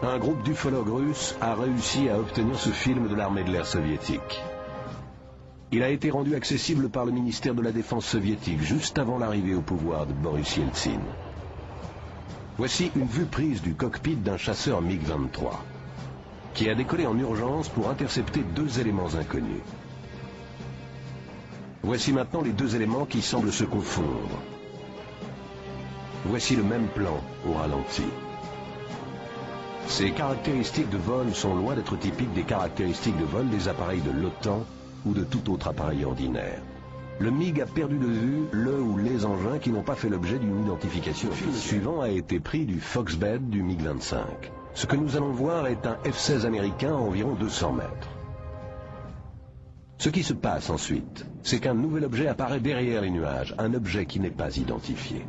Un groupe d'ufologues russes a réussi à obtenir ce film de l'armée de l'air soviétique. Il a été rendu accessible par le ministère de la Défense soviétique juste avant l'arrivée au pouvoir de Boris Yeltsin. Voici une vue prise du cockpit d'un chasseur MiG-23 qui a décollé en urgence pour intercepter deux éléments inconnus. Voici maintenant les deux éléments qui semblent se confondre. Voici le même plan au ralenti. Ces caractéristiques de vol sont loin d'être typiques des caractéristiques de vol des appareils de l'OTAN ou de tout autre appareil ordinaire. Le MiG a perdu de vue le ou les engins qui n'ont pas fait l'objet d'une identification. Le film suivant a été pris du Foxbed du MiG-25. Ce que nous allons voir est un F-16 américain à environ 200 mètres. Ce qui se passe ensuite, c'est qu'un nouvel objet apparaît derrière les nuages, un objet qui n'est pas identifié.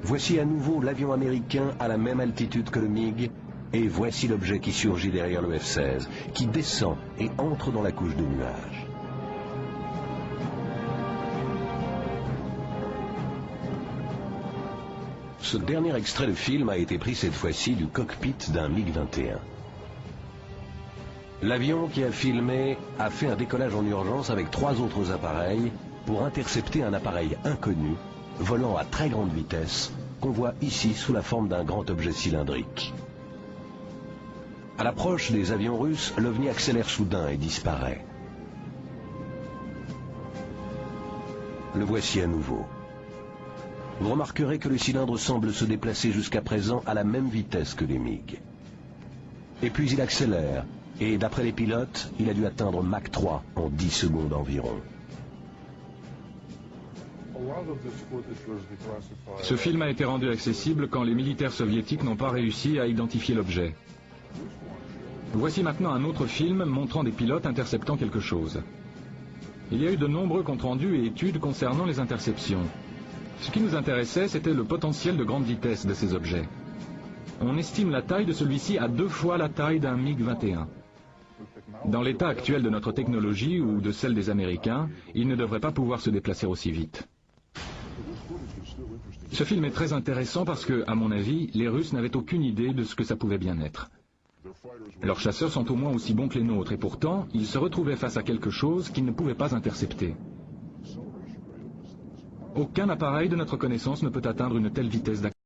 Voici à nouveau l'avion américain à la même altitude que le MiG, et voici l'objet qui surgit derrière le F-16, qui descend et entre dans la couche de nuages. Ce dernier extrait de film a été pris cette fois-ci du cockpit d'un MiG-21. L'avion qui a filmé a fait un décollage en urgence avec 3 autres appareils pour intercepter un appareil inconnu, volant à très grande vitesse, qu'on voit ici sous la forme d'un grand objet cylindrique. À l'approche des avions russes, l'OVNI accélère soudain et disparaît. Le voici à nouveau. Vous remarquerez que le cylindre semble se déplacer jusqu'à présent à la même vitesse que les MiG. Et puis il accélère, et d'après les pilotes, il a dû atteindre Mach 3 en 10 secondes environ. Ce film a été rendu accessible quand les militaires soviétiques n'ont pas réussi à identifier l'objet. Voici maintenant un autre film montrant des pilotes interceptant quelque chose. Il y a eu de nombreux comptes rendus et études concernant les interceptions. Ce qui nous intéressait, c'était le potentiel de grande vitesse de ces objets. On estime la taille de celui-ci à 2 fois la taille d'un MiG-21. Dans l'état actuel de notre technologie ou de celle des Américains, il ne devrait pas pouvoir se déplacer aussi vite. Ce film est très intéressant parce que, à mon avis, les Russes n'avaient aucune idée de ce que ça pouvait bien être. Leurs chasseurs sont au moins aussi bons que les nôtres et pourtant, ils se retrouvaient face à quelque chose qu'ils ne pouvaient pas intercepter. Aucun appareil de notre connaissance ne peut atteindre une telle vitesse d'accélération.